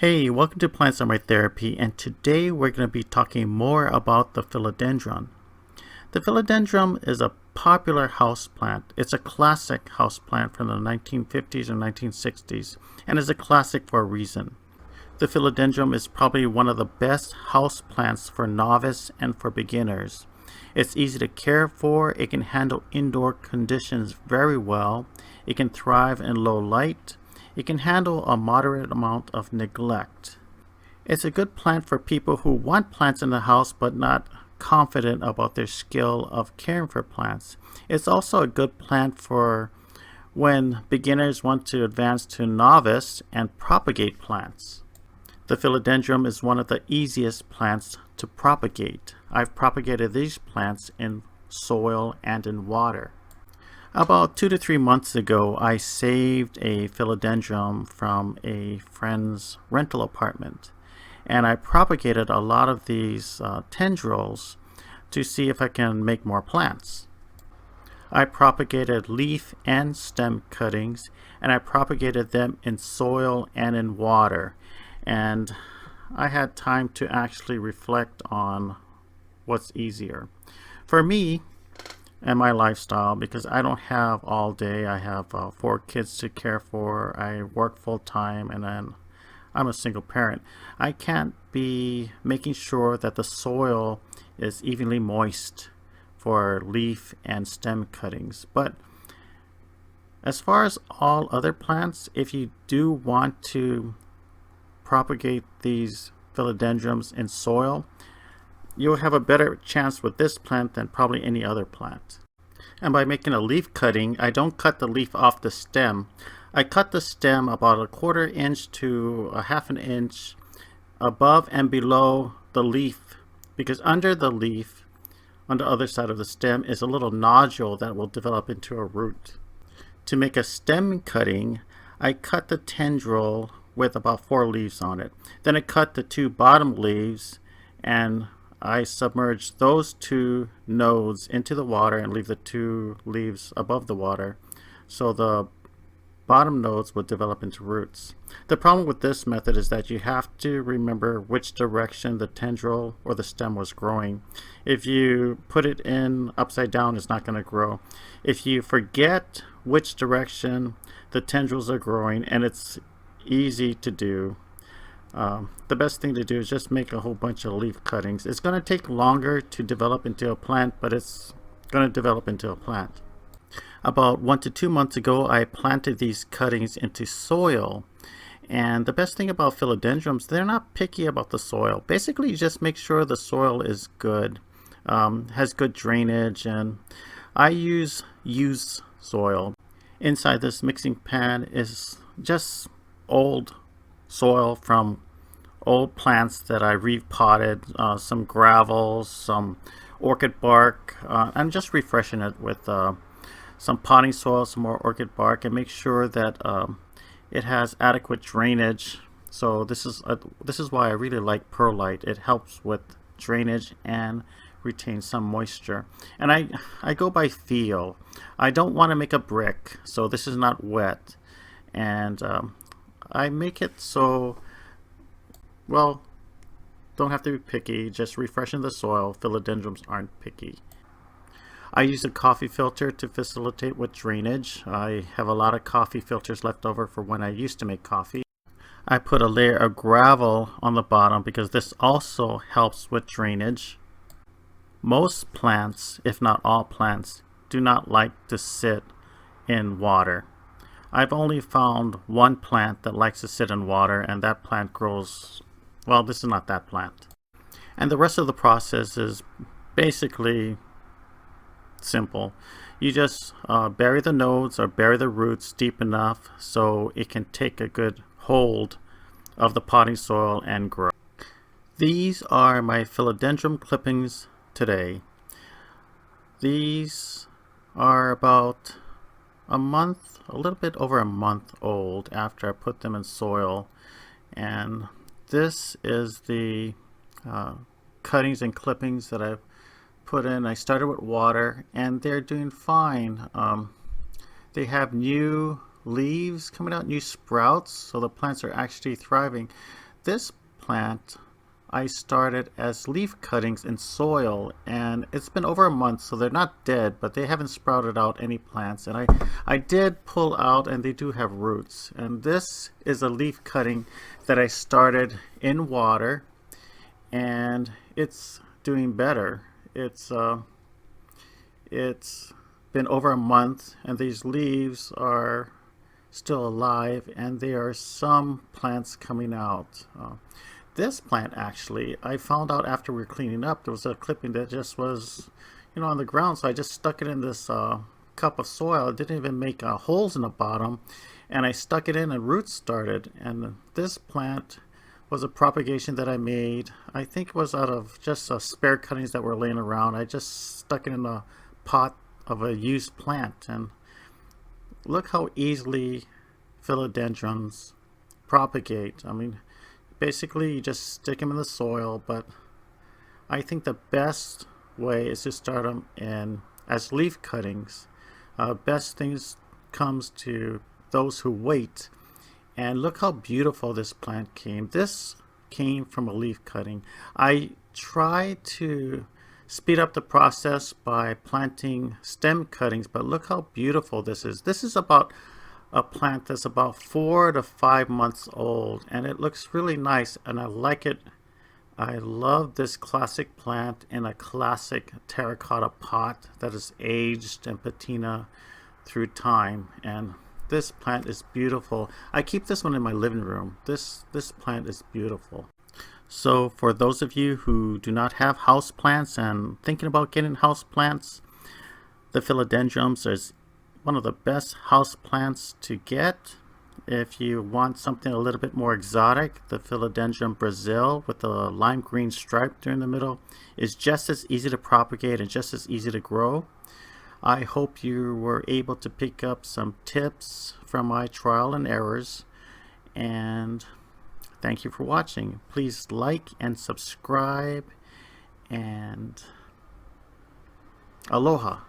Hey, welcome to Plant Summary Therapy, and today we're going to be talking more about the philodendron. The philodendron is a popular houseplant. It's a classic houseplant from the 1950s and 1960s, and is a classic for a reason. The philodendron is probably one of the best houseplants for novice and for beginners. It's easy to care for, it can handle indoor conditions very well, it can thrive in low light, it can handle a moderate amount of neglect. It's a good plant for people who want plants in the house but not confident about their skill of caring for plants. It's also a good plant for when beginners want to advance to novice and propagate plants. The philodendron is one of the easiest plants to propagate. I've propagated these plants in soil and in water. About 2 to 3 months ago, I saved a philodendron from a friend's rental apartment, and I propagated a lot of these tendrils to see if I can make more plants. I propagated leaf and stem cuttings, and I propagated them in soil and in water, and I had time to actually reflect on what's easier. For me, and my lifestyle, because I don't have all day. I have 4 kids to care for. I work full time, and then I'm a single parent. I can't be making sure that the soil is evenly moist for leaf and stem cuttings. But as far as all other plants, if you do want to propagate these philodendrons in soil, you'll have a better chance with this plant than probably any other plant. And by making a leaf cutting, I don't cut the leaf off the stem. I cut the stem about 1/4 inch to 1/2 inch above and below the leaf, because under the leaf, on the other side of the stem, is a little nodule that will develop into a root. To make a stem cutting, I cut the tendril with about 4 leaves on it. Then I cut the 2 bottom leaves, and I submerge those 2 nodes into the water and leave the 2 leaves above the water, so the bottom nodes would develop into roots. The problem with this method is that you have to remember which direction the tendril or the stem was growing. If you put it in upside down, it's not going to grow. If you forget which direction the tendrils are growing, and it's easy to do, the best thing to do is just make a whole bunch of leaf cuttings. It's going to take longer to develop into a plant, but it's going to develop into a plant. About 1 to 2 months ago, I planted these cuttings into soil. And the best thing about philodendrons, they're not picky about the soil. Basically, you just make sure the soil is good, has good drainage, and I use used soil. Inside this mixing pan is just old soil from old plants that I repotted, some gravel, some orchid bark. I'm just refreshing it with some potting soil, some more orchid bark, and make sure that it has adequate drainage. So this is why I really like perlite. It helps with drainage and retain some moisture. And I go by feel. I don't want to make a brick, so this is not wet. And I make it so, well, don't have to be picky, just refreshing the soil. Philodendrons aren't picky. I use a coffee filter to facilitate with drainage. I have a lot of coffee filters left over for when I used to make coffee. I put a layer of gravel on the bottom because this also helps with drainage. Most plants, if not all plants, do not like to sit in water. I've only found one plant that likes to sit in water, and that plant grows, well, this is not that plant. And the rest of the process is basically simple. You just bury the nodes or bury the roots deep enough so it can take a good hold of the potting soil and grow. These are my philodendron clippings today. These are about a little bit over a month old after I put them in soil, and this is the cuttings and clippings that I've put in. I started with water, and they're doing fine. They have new leaves coming out, new sprouts, so the plants are actually thriving. This plant I started as leaf cuttings in soil, and it's been over a month, so they're not dead, but they haven't sprouted out any plants. And I did pull out, and they do have roots. And this is a leaf cutting that I started in water, and it's doing better. It's been over a month, and these leaves are still alive, and there are some plants coming out. This plant, actually, I found out after we were cleaning up, there was a clipping that just was, on the ground, so I just stuck it in this cup of soil. It didn't even make holes in the bottom, and I stuck it in and roots started. And this plant was a propagation that I made. I think it was out of just spare cuttings that were laying around. I just stuck it in a pot of a used plant, and look how easily philodendrons propagate. I mean, basically you just stick them in the soil, but I think the best way is to start them in as leaf cuttings. Best things comes to those who wait. And look how beautiful this plant came. This came from a leaf cutting. I try to speed up the process by planting stem cuttings, but look how beautiful this is. This is about a plant that's about 4 to 5 months old, and it looks really nice, and I like it. I love this classic plant in a classic terracotta pot that is aged and patina through time, and this plant is beautiful. I keep this one in my living room. This plant is beautiful. So for those of you who do not have house plants and thinking about getting house plants, the philodendrons is one of the best house plants to get. If you want something a little bit more exotic, the Philodendron Brazil with the lime green stripe during the middle is just as easy to propagate and just as easy to grow. I hope you were able to pick up some tips from my trial and errors, and thank you for watching. Please like and subscribe, and aloha.